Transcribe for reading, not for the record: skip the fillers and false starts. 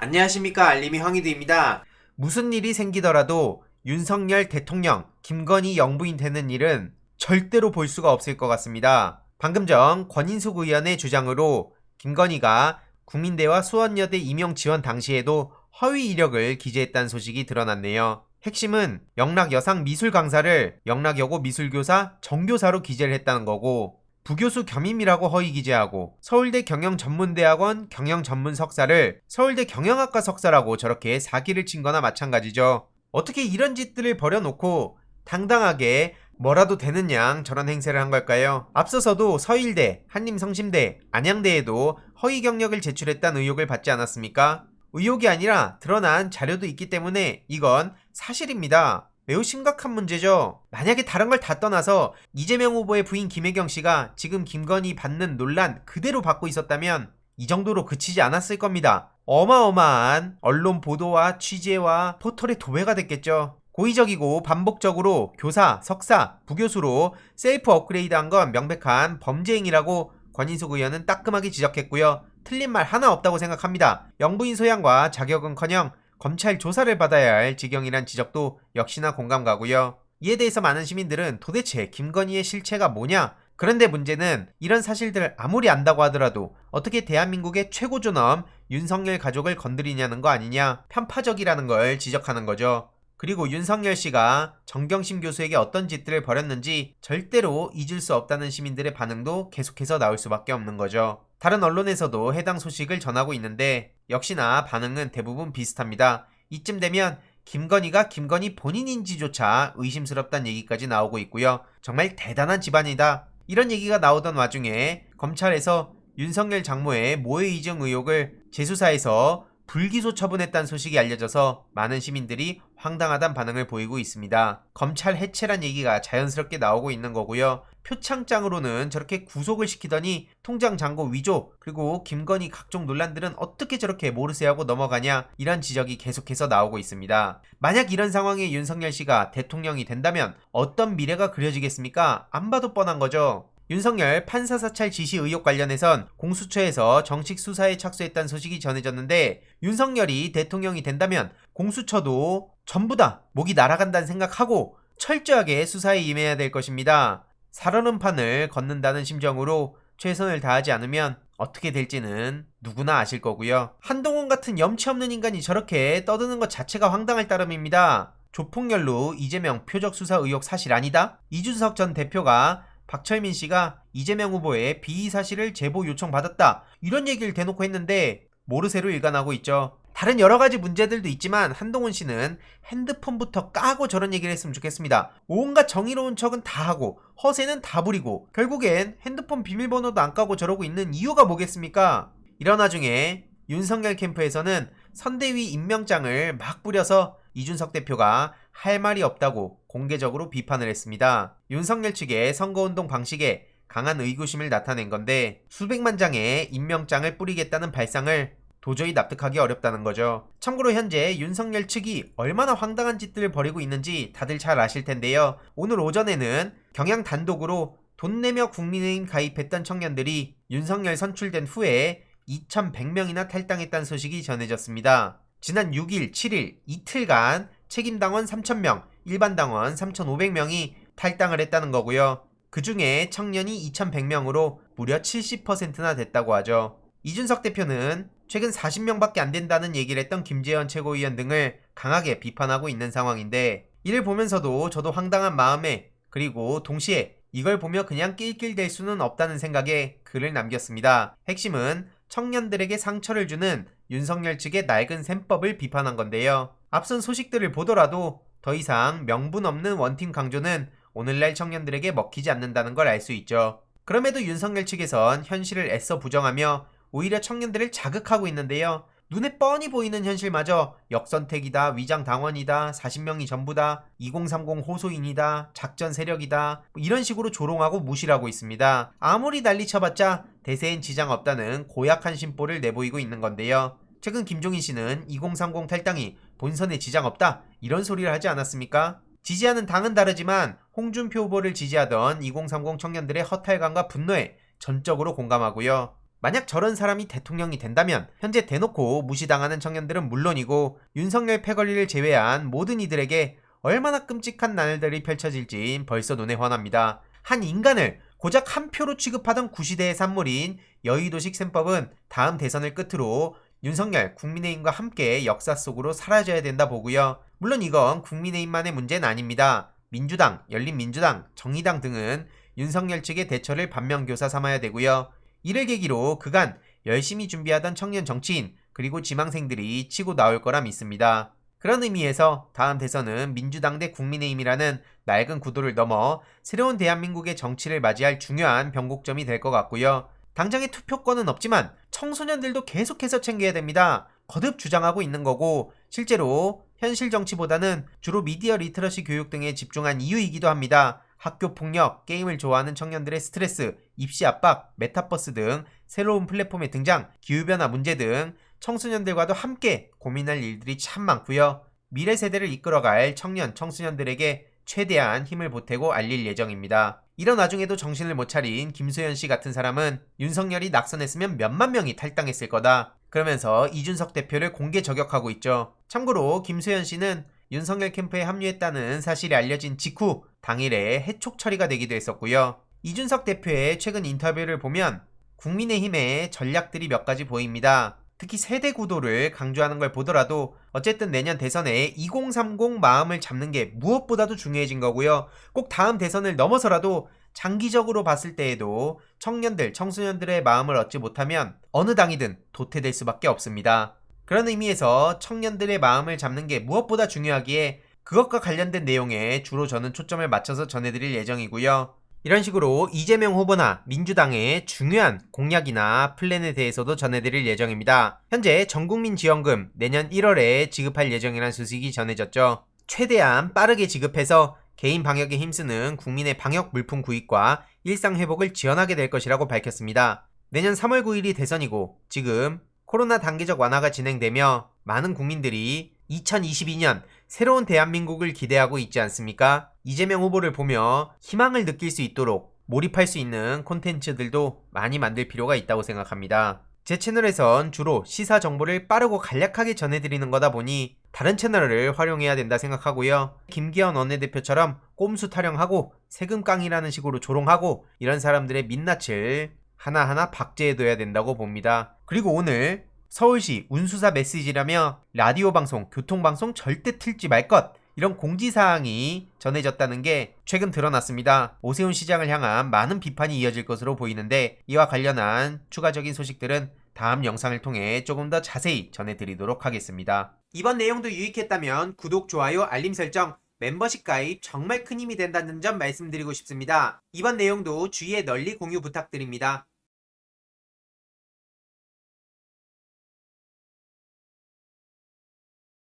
안녕하십니까, 알림이 황희두입니다. 무슨 일이 생기더라도 윤석열 대통령, 김건희 영부인 되는 일은 절대로 볼 수가 없을 것 같습니다. 방금 전 권인숙 의원의 주장으로 김건희가 국민대와 수원여대 임용 지원 당시에도 허위 이력을 기재했다는 소식이 드러났네요. 핵심은 영락여상 미술 강사를 영락여고 미술교사 정교사로 기재를 했다는 거고, 부교수 겸임이라고 허위 기재하고, 서울대 경영전문대학원 경영전문 석사를 서울대 경영학과 석사라고 저렇게 사기를 친 거나 마찬가지죠. 어떻게 이런 짓들을 벌여놓고 당당하게 뭐라도 되는 양 저런 행세를 한 걸까요? 앞서서도 서일대, 한림성심대, 안양대에도 허위 경력을 제출했다는 의혹을 받지 않았습니까? 의혹이 아니라 드러난 자료도 있기 때문에 이건 사실입니다. 매우 심각한 문제죠. 만약에 다른 걸 다 떠나서 이재명 후보의 부인 김혜경 씨가 지금 김건희 받는 논란 그대로 받고 있었다면 이 정도로 그치지 않았을 겁니다. 어마어마한 언론 보도와 취재와 포털의 도배가 됐겠죠. 고의적이고 반복적으로 교사, 석사, 부교수로 셀프 업그레이드한 건 명백한 범죄 행위라고 권인숙 의원은 따끔하게 지적했고요. 틀린 말 하나 없다고 생각합니다. 영부인 소양과 자격은커녕 검찰 조사를 받아야 할 지경이란 지적도 역시나 공감 가고요. 이에 대해서 많은 시민들은 도대체 김건희의 실체가 뭐냐? 그런데 문제는 이런 사실들을 아무리 안다고 하더라도 어떻게 대한민국의 최고 존엄 윤석열 가족을 건드리냐는 거 아니냐? 편파적이라는 걸 지적하는 거죠. 그리고 윤석열 씨가 정경심 교수에게 어떤 짓들을 벌였는지 절대로 잊을 수 없다는 시민들의 반응도 계속해서 나올 수밖에 없는 거죠. 다른 언론에서도 해당 소식을 전하고 있는데 역시나 반응은 대부분 비슷합니다. 이쯤 되면 김건희가 김건희 본인인지조차 의심스럽다는 얘기까지 나오고 있고요. 정말 대단한 집안이다, 이런 얘기가 나오던 와중에 검찰에서 윤석열 장모의 모해이중 의혹을 재수사해서 불기소 처분했다는 소식이 알려져서 많은 시민들이 황당하다는 반응을 보이고 있습니다. 검찰 해체란 얘기가 자연스럽게 나오고 있는 거고요. 표창장으로는 저렇게 구속을 시키더니 통장 잔고 위조, 그리고 김건희 각종 논란들은 어떻게 저렇게 모르쇠하고 넘어가냐, 이런 지적이 계속해서 나오고 있습니다. 만약 이런 상황에 윤석열 씨가 대통령이 된다면 어떤 미래가 그려지겠습니까? 안 봐도 뻔한 거죠. 윤석열 판사 사찰 지시 의혹 관련해선 공수처에서 정식 수사에 착수했다는 소식이 전해졌는데, 윤석열이 대통령이 된다면 공수처도 전부 다 목이 날아간다는 생각하고 철저하게 수사에 임해야 될 것입니다. 살얼음판을 걷는다는 심정으로 최선을 다하지 않으면 어떻게 될지는 누구나 아실 거고요. 한동훈 같은 염치 없는 인간이 저렇게 떠드는 것 자체가 황당할 따름입니다. 조폭렬로 이재명 표적 수사 의혹 사실 아니다? 이준석 전 대표가 박철민 씨가 이재명 후보의 비의 사실을 제보 요청받았다, 이런 얘기를 대놓고 했는데 모르쇠로 일관하고 있죠. 다른 여러가지 문제들도 있지만 한동훈 씨는 핸드폰부터 까고 저런 얘기를 했으면 좋겠습니다. 온갖 정의로운 척은 다 하고 허세는 다 부리고 결국엔 핸드폰 비밀번호도 안 까고 저러고 있는 이유가 뭐겠습니까? 이런 와중에 윤석열 캠프에서는 선대위 임명장을 막 뿌려서 이준석 대표가 할 말이 없다고 공개적으로 비판을 했습니다. 윤석열 측의 선거운동 방식에 강한 의구심을 나타낸 건데, 수백만 장의 임명장을 뿌리겠다는 발상을 도저히 납득하기 어렵다는 거죠. 참고로 현재 윤석열 측이 얼마나 황당한 짓들을 벌이고 있는지 다들 잘 아실 텐데요. 오늘 오전에는 경향 단독으로 돈 내며 국민의힘 가입했던 청년들이 윤석열 선출된 후에 2,100명이나 탈당했다는 소식이 전해졌습니다. 지난 6일, 7일 이틀간 책임당원 3,000명, 일반당원 3,500명이 탈당을 했다는 거고요. 그 중에 청년이 2,100명으로 무려 70%나 됐다고 하죠. 이준석 대표는 최근 40명밖에 안 된다는 얘기를 했던 김재현 최고위원 등을 강하게 비판하고 있는 상황인데, 이를 보면서도 저도 황당한 마음에, 그리고 동시에 이걸 보며 그냥 낄낄댈 수는 없다는 생각에 글을 남겼습니다. 핵심은 청년들에게 상처를 주는 윤석열 측의 낡은 셈법을 비판한 건데요. 앞선 소식들을 보더라도 더 이상 명분 없는 원팀 강조는 오늘날 청년들에게 먹히지 않는다는 걸 알 수 있죠. 그럼에도 윤석열 측에선 현실을 애써 부정하며 오히려 청년들을 자극하고 있는데요. 눈에 뻔히 보이는 현실마저 역선택이다, 위장당원이다, 40명이 전부다, 2030 호소인이다, 작전 세력이다, 이런 식으로 조롱하고 무시를 하고 있습니다. 아무리 난리쳐봤자 대세엔 지장 없다는 고약한 심보를 내보이고 있는 건데요. 최근 김종인 씨는 2030 탈당이 본선에 지장 없다, 이런 소리를 하지 않았습니까? 지지하는 당은 다르지만 홍준표 후보를 지지하던 2030 청년들의 허탈감과 분노에 전적으로 공감하고요. 만약 저런 사람이 대통령이 된다면 현재 대놓고 무시당하는 청년들은 물론이고 윤석열 패거리를 제외한 모든 이들에게 얼마나 끔찍한 나날들이 펼쳐질지 벌써 눈에 훤합니다. 한 인간을 고작 한 표로 취급하던 구시대의 산물인 여의도식 셈법은 다음 대선을 끝으로 윤석열, 국민의힘과 함께 역사 속으로 사라져야 된다 보고요. 물론 이건 국민의힘만의 문제는 아닙니다. 민주당, 열린민주당, 정의당 등은 윤석열 측의 대처를 반면교사 삼아야 되고요. 이를 계기로 그간 열심히 준비하던 청년 정치인 그리고 지망생들이 치고 나올 거라 믿습니다. 그런 의미에서 다음 대선은 민주당 대 국민의힘이라는 낡은 구도를 넘어 새로운 대한민국의 정치를 맞이할 중요한 변곡점이 될 것 같고요. 당장의 투표권은 없지만 청소년들도 계속해서 챙겨야 됩니다. 거듭 주장하고 있는 거고 실제로 현실 정치보다는 주로 미디어 리터러시 교육 등에 집중한 이유이기도 합니다. 학교 폭력, 게임을 좋아하는 청년들의 스트레스, 입시 압박, 메타버스 등 새로운 플랫폼의 등장, 기후변화 문제 등 청소년들과도 함께 고민할 일들이 참 많고요. 미래 세대를 이끌어갈 청년, 청소년들에게 최대한 힘을 보태고 알릴 예정입니다. 이런 와중에도 정신을 못 차린 김소연 씨 같은 사람은 윤석열이 낙선했으면 몇만 명이 탈당했을 거다. 그러면서 이준석 대표를 공개 저격하고 있죠. 참고로 김소연 씨는 윤석열 캠프에 합류했다는 사실이 알려진 직후 당일에 해촉 처리가 되기도 했었고요. 이준석 대표의 최근 인터뷰를 보면 국민의힘의 전략들이 몇 가지 보입니다. 특히 세대 구도를 강조하는 걸 보더라도 어쨌든 내년 대선에 2030 마음을 잡는 게 무엇보다도 중요해진 거고요. 꼭 다음 대선을 넘어서라도 장기적으로 봤을 때에도 청년들, 청소년들의 마음을 얻지 못하면 어느 당이든 도태될 수밖에 없습니다. 그런 의미에서 청년들의 마음을 잡는 게 무엇보다 중요하기에 그것과 관련된 내용에 주로 저는 초점을 맞춰서 전해드릴 예정이고요. 이런 식으로 이재명 후보나 민주당의 중요한 공약이나 플랜에 대해서도 전해드릴 예정입니다. 현재 전국민 지원금 내년 1월에 지급할 예정이라는 소식이 전해졌죠. 최대한 빠르게 지급해서 개인 방역에 힘쓰는 국민의 방역 물품 구입과 일상 회복을 지원하게 될 것이라고 밝혔습니다. 내년 3월 9일이 대선이고 지금 코로나 단계적 완화가 진행되며 많은 국민들이 2022년 새로운 대한민국을 기대하고 있지 않습니까? 이재명 후보를 보며 희망을 느낄 수 있도록 몰입할 수 있는 콘텐츠들도 많이 만들 필요가 있다고 생각합니다. 제 채널에선 주로 시사 정보를 빠르고 간략하게 전해드리는 거다 보니 다른 채널을 활용해야 된다 생각하고요. 김기현 원내대표처럼 꼼수 타령하고 세금 깡이라는 식으로 조롱하고 이런 사람들의 민낯을 하나하나 박제해둬야 된다고 봅니다. 그리고 오늘 서울시 운수사 메시지라며 라디오 방송, 교통방송 절대 틀지 말 것 이런 공지사항이 전해졌다는 게 최근 드러났습니다. 오세훈 시장을 향한 많은 비판이 이어질 것으로 보이는데 이와 관련한 추가적인 소식들은 다음 영상을 통해 조금 더 자세히 전해드리도록 하겠습니다. 이번 내용도 유익했다면 구독, 좋아요, 알림 설정, 멤버십 가입 정말 큰 힘이 된다는 점 말씀드리고 싶습니다. 이번 내용도 주위에 널리 공유 부탁드립니다.